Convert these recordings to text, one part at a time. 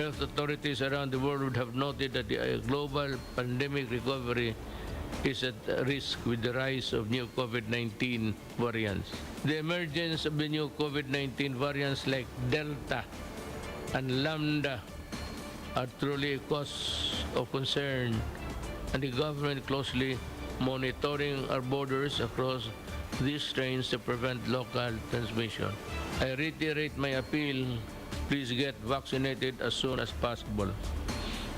health authorities around the world would have noted that the global pandemic recovery is at risk with the rise of new COVID-19 variants. The emergence of the new COVID-19 variants like Delta and Lambda are truly a cause of concern, and the government closely monitoring our borders across these strains to prevent local transmission. I reiterate my appeal, please get vaccinated as soon as possible.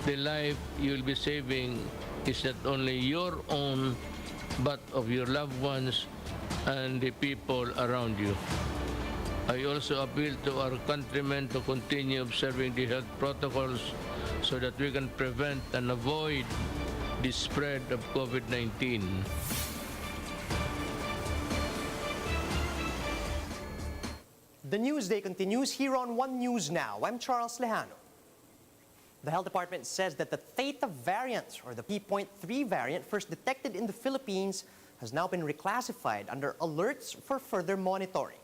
The life you will be saving is not only your own, but of your loved ones and the people around you. I also appeal to our countrymen to continue observing the health protocols so that we can prevent and avoid the spread of COVID-19. The Newsday continues here on One News Now. I'm Charles Lejano. The Health Department says that the Theta variant, or the P.3 variant, first detected in the Philippines, has now been reclassified under alerts for further monitoring.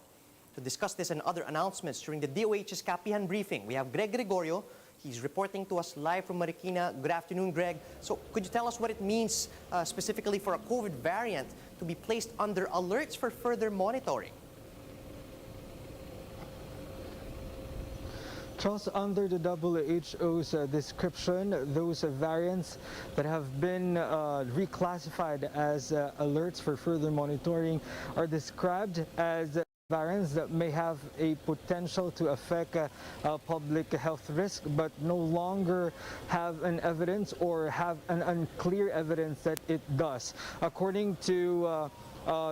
To discuss this and other announcements during the DOH's Kapihan briefing, we have Greg Gregorio. He's reporting to us live from Marikina. Good afternoon, Greg. So could you tell us what it means specifically for a COVID variant to be placed under alerts for further monitoring? Charles, under the WHO's description, those variants that have been reclassified as alerts for further monitoring are described as variants that may have a potential to affect public health risk, but no longer have an evidence or have an unclear evidence that it does. According to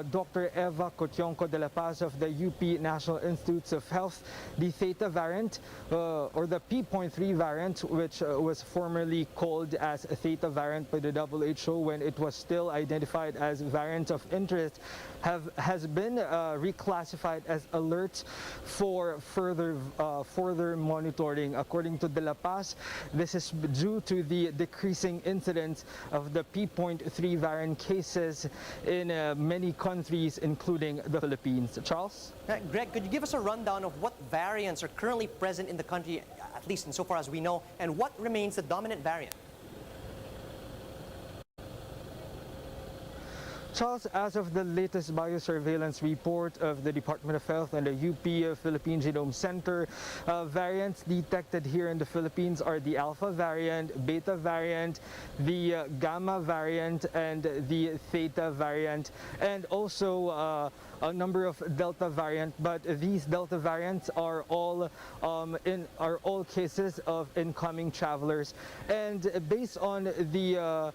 Dr. Eva Cotionco de la Paz of the UP National Institutes of Health, the Theta variant, or the P.3 variant, which was formerly called as a Theta variant by the WHO when it was still identified as variant of interest, has been reclassified as alerts for further monitoring. According to de la Paz, this is due to the decreasing incidence of the P.3 variant cases in many countries, including the Philippines. Charles? Greg, could you give us a rundown of what variants are currently present in the country, at least insofar as we know, and what remains the dominant variant? Charles, as of the latest biosurveillance report of the Department of Health and the UP Philippine Genome Center, variants detected here in the Philippines are the Alpha variant, Beta variant, the Gamma variant, and the Theta variant, and also a number of Delta variant. But these Delta variants are all cases of incoming travelers. And based on the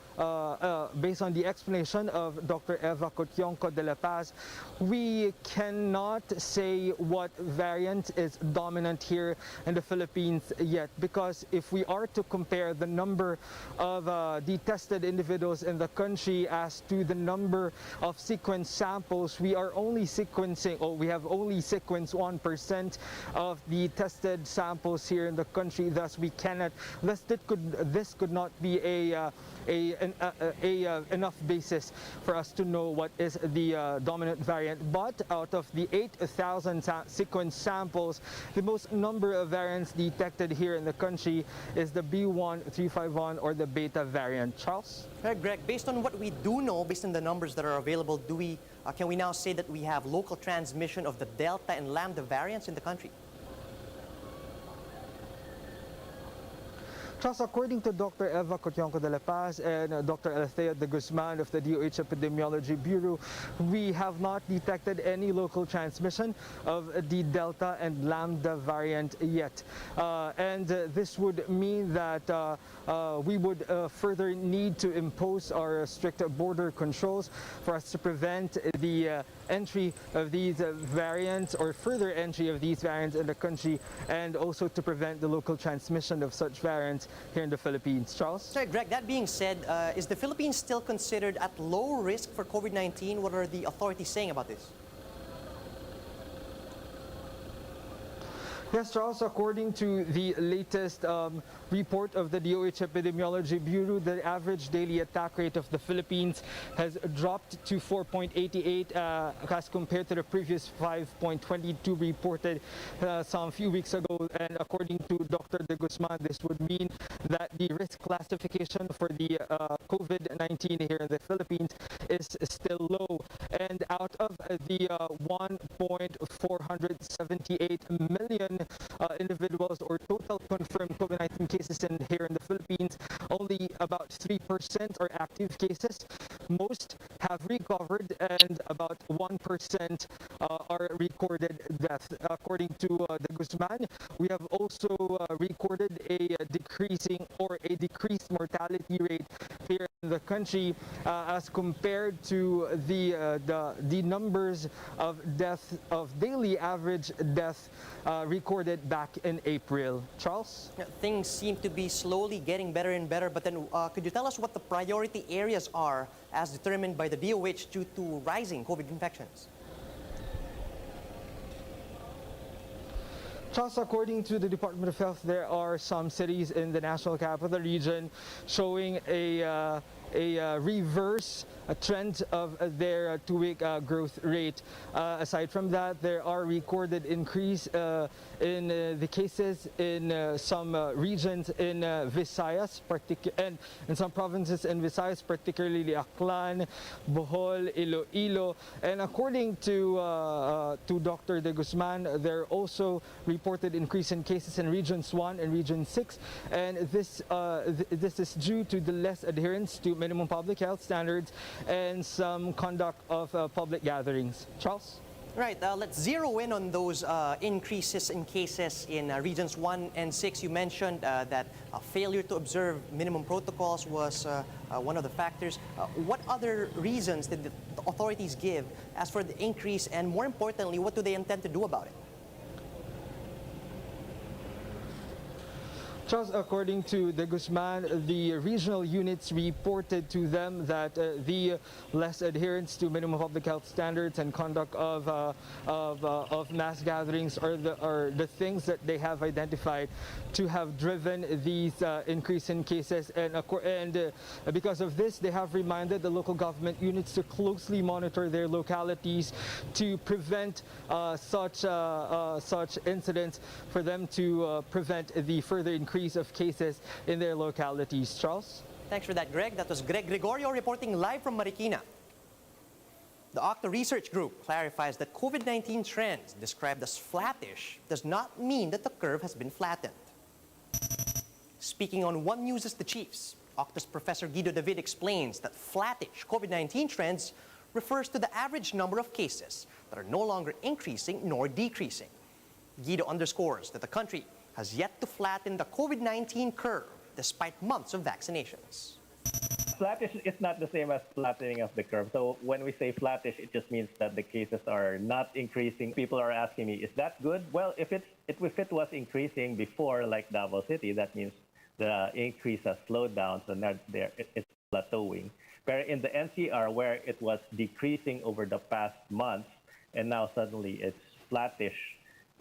explanation of Dr. Eva Cotionco de la Paz, we cannot say what variant is dominant here in the Philippines yet, because if we are to compare the number of the tested individuals in the country as to the number of sequence samples, we have only sequenced 1% of the tested samples here in the country. Thus, this could not be enough basis for us to know what is the dominant variant. But out of the 8,000 sequence samples, the most number of variants detected here in the country is the B.1.351 or the Beta variant. Charles? Greg, based on what we do know, based on the numbers that are available, can we now say that we have local transmission of the Delta and Lambda variants in the country? Charles, according to Dr. Eva Cotionco de la Paz and Dr. Althea de Guzman of the DOH Epidemiology Bureau, we have not detected any local transmission of the Delta and Lambda variant yet. And this would mean that we would further need to impose our strict border controls for us to prevent the entry of these variants or further entry of these variants in the country, and also to prevent the local transmission of such variants here in the Philippines. Charles? Sorry, Greg, that being said, is the Philippines still considered at low risk for COVID-19? What are the authorities saying about this? Yes, Charles, according to the latest report of the DOH Epidemiology Bureau, the average daily attack rate of the Philippines has dropped to 4.88 as compared to the previous 5.22 reported some few weeks ago. And according to Dr. De Guzman, this would mean that the risk classification for the COVID-19 here in the Philippines is still low. And out of the 1.478 million individuals or total confirmed COVID-19 cases here in the Philippines, only about 3% are active cases. Most have recovered and about 1% are recorded death. According to De Guzman, we have also recorded a decreased mortality rate here in the country as compared to the numbers of death, of daily average death recorded back in April. Charles? Yeah, things seem to be slowly getting better and better, but then could you tell us what the priority areas are as determined by the DOH due to rising COVID infections? Charles, according to the Department of Health, there are some cities in the National Capital Region showing a reverse trend of their two-week growth rate. Aside from that, there are recorded increase in the cases in some regions in Visayas, and in some provinces in Visayas, particularly Aklan, Bohol, Iloilo. And according to Dr. De Guzman, there are also reported increase in cases in Regions 1 and Region 6, and this is due to the less adherence to minimum public health standards and some conduct of public gatherings. Charles? Right, let's zero in on those increases in cases in Regions 1 and 6. You mentioned that failure to observe minimum protocols was one of the factors. What other reasons did the authorities give as for the increase, and more importantly, what do they intend to do about it? Charles, according to De Guzman, the regional units reported to them that the less adherence to minimum public health standards and conduct of mass gatherings are the things that they have identified to have driven these increase in cases. And because of this, they have reminded the local government units to closely monitor their localities to prevent such incidents, for them to prevent the further increase of cases in their localities. Charles? Thanks for that, Greg. That was Greg Gregorio reporting live from Marikina. The OCTA Research Group clarifies that COVID-19 trends described as flattish does not mean that the curve has been flattened. Speaking on One News' The Chiefs, OCTA's Professor Guido David explains that flattish COVID-19 trends refers to the average number of cases that are no longer increasing nor decreasing. Guido underscores that the country has yet to flatten the COVID-19 curve despite months of vaccinations. Flattish is not the same as flattening of the curve. So when we say flattish, it just means that the cases are not increasing. People are asking me, is that good? Well, if it was increasing before, like Davao City, that means the increase has slowed down, so now it's plateauing. But in the NCR, where it was decreasing over the past months, and now suddenly it's flattish,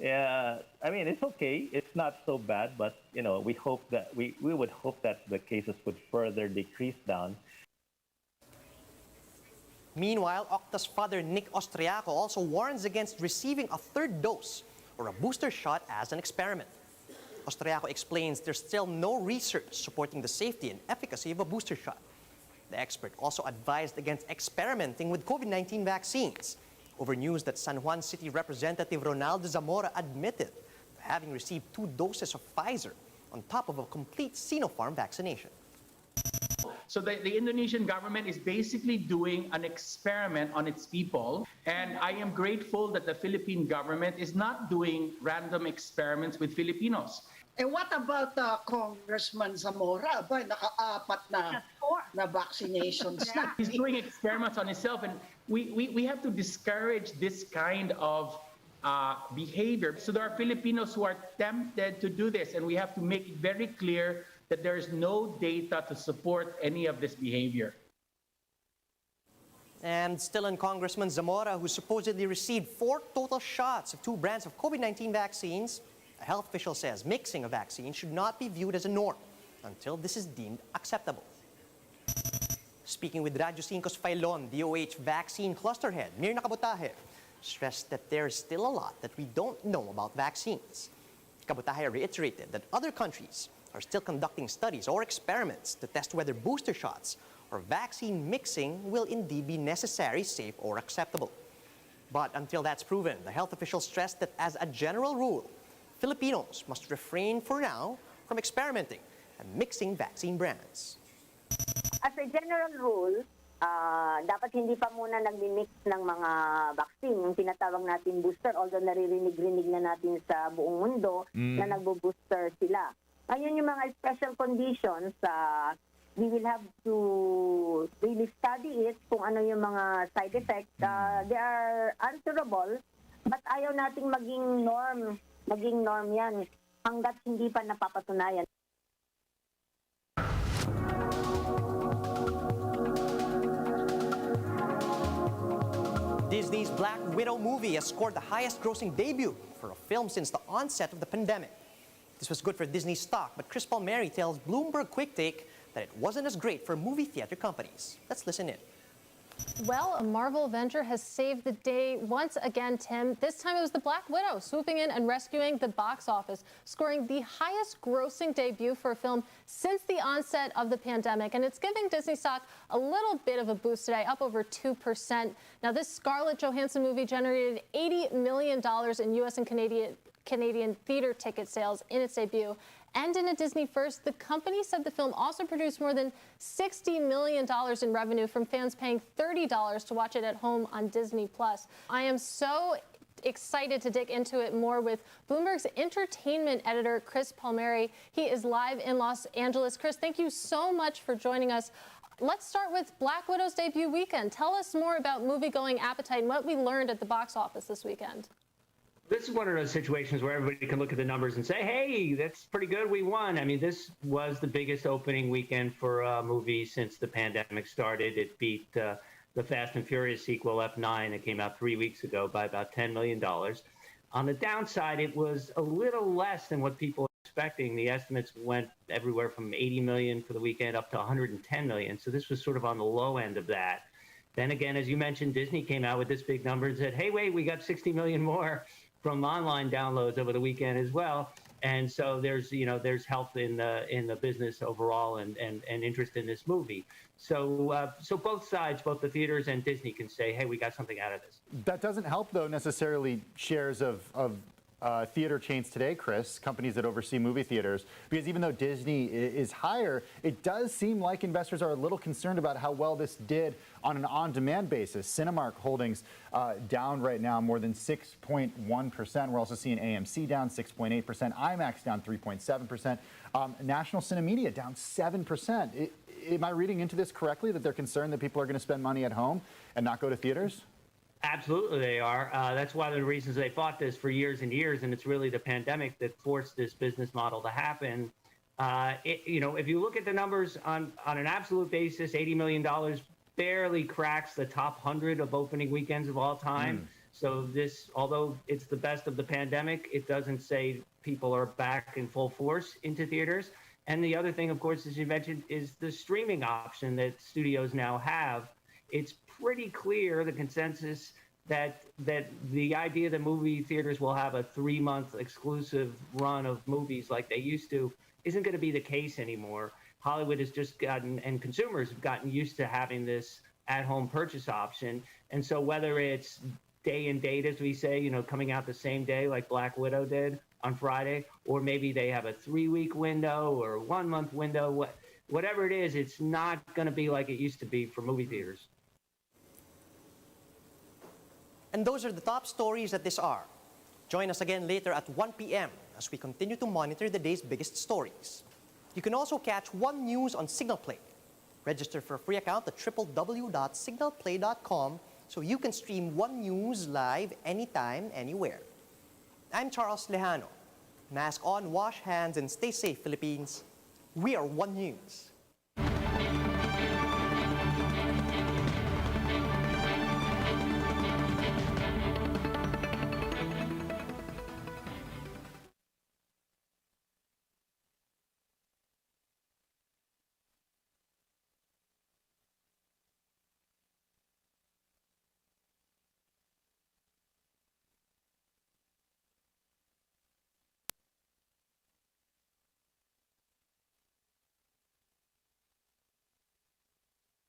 I mean, it's okay. It's not so bad, but we hope that we would hope that the cases would further decrease down. Meanwhile, OCTA's father Nick Austriaco also warns against receiving a third dose or a booster shot as an experiment. Austriaco explains there's still no research supporting the safety and efficacy of a booster shot. The expert also advised against experimenting with COVID-19 vaccines over news that San Juan City Representative Ronaldo Zamora admitted to having received 2 doses of Pfizer on top of a complete Sinopharm vaccination. So the Indonesian government is basically doing an experiment on its people, and I am grateful that the Philippine government is not doing random experiments with Filipinos. And what about Congressman Zamora? Ba, naka-4 na vaccinations na. He's doing experiments on himself, and we have to discourage this kind of behavior. So there are Filipinos who are tempted to do this, and we have to make it very clear that there is no data to support any of this behavior. And still in Congressman Zamora, who supposedly received 4 total shots of 2 brands of COVID-19 vaccines, a health official says mixing a vaccine should not be viewed as a norm. until this is deemed acceptable. Speaking with Radyo 5's Filon, DOH vaccine cluster head Mirna Cabotaje stressed that there's still a lot that we don't know about vaccines. Cabotaje reiterated that other countries are still conducting studies or experiments to test whether booster shots or vaccine mixing will indeed be necessary, safe, or acceptable. But until that's proven, the health official stressed that as a general rule, Filipinos must refrain for now from experimenting and mixing vaccine brands. As a general rule, dapat hindi pa muna nag-mix ng mga vaccine, yung tinatawag natin booster, although naririnig-rinig na natin sa buong mundo na nagbo-booster sila. Ngayon yung mga special conditions, we will have to really study it kung ano yung mga side effects. They are answerable, but ayaw nating maging norm yan hanggat hindi pa napapatunayan. Disney's Black Widow movie has scored the highest grossing debut for a film since the onset of the pandemic. This was good for Disney's stock, but Chris Palmieri tells Bloomberg Quick Take that it wasn't as great for movie theater companies. Let's listen in. Well, a Marvel Avenger has saved the day once again, Tim. This time it was the Black Widow swooping in and rescuing the box office, scoring the highest grossing debut for a film since the onset of the pandemic. And it's giving Disney stock a little bit of a boost today, up over 2%. Now, this Scarlett Johansson movie generated $80 million in U.S. and Canadian theater ticket sales in its debut. And in a Disney first, the company said the film also produced more than $60 million in revenue from fans paying $30 to watch it at home on Disney+. I am so excited to dig into it more with Bloomberg's entertainment editor, Chris Palmieri. He is live in Los Angeles. Chris, thank you so much for joining us. Let's start with Black Widow's debut weekend. Tell us more about movie-going appetite and what we learned at the box office this weekend. This is one of those situations where everybody can look at the numbers and say, hey, that's pretty good, we won. I mean, this was the biggest opening weekend for a movie since the pandemic started. It beat the Fast and Furious sequel, F9, that came out 3 weeks ago, by about $10 million. On the downside, it was a little less than what people were expecting. The estimates went everywhere from 80 million for the weekend up to 110 million. So this was sort of on the low end of that. Then again, as you mentioned, Disney came out with this big number and said, hey, wait, we got 60 million more from online downloads over the weekend as well. And so there's health in the business overall and interest in this movie. So both sides, both the theaters and Disney, can say, hey, we got something out of this. That doesn't help, though, necessarily shares of theater chains today, Chris, companies that oversee movie theaters, because even though Disney is higher, it does seem like investors are a little concerned about how well this did on an on-demand basis. Cinemark holdings down right now more than 6.1%. We're also seeing AMC down 6.8%, IMAX down 3.7%, National CineMedia down 7%. Am I reading into this correctly, that they're concerned that people are going to spend money at home and not go to theaters? Absolutely, they are. That's one of the reasons they fought this for years and years, and it's really the pandemic that forced this business model to happen. If you look at the numbers on an absolute basis, $80 million barely cracks the top 100 of opening weekends of all time. So this, although it's the best of the pandemic, it doesn't say people are back in full force into theaters. And the other thing, of course, as you mentioned, is the streaming option that studios now have. It's pretty clear, the consensus, that the idea that movie theaters will have a 3-month exclusive run of movies like they used to isn't going to be the case anymore. Hollywood has just gotten, and consumers have gotten used to having this at-home purchase option. And so whether it's day and date, as we say, coming out the same day like Black Widow did on Friday, or maybe they have a 3-week window or a 1-month window, whatever it is, it's not going to be like it used to be for movie theaters. And those are the top stories at this hour. Join us again later at 1 p.m. as we continue to monitor the day's biggest stories. You can also catch One News on Signal Play. Register for a free account at www.signalplay.com so you can stream One News live anytime, anywhere. I'm Charles Lejano. Mask on, wash hands, and stay safe, Philippines. We are One News.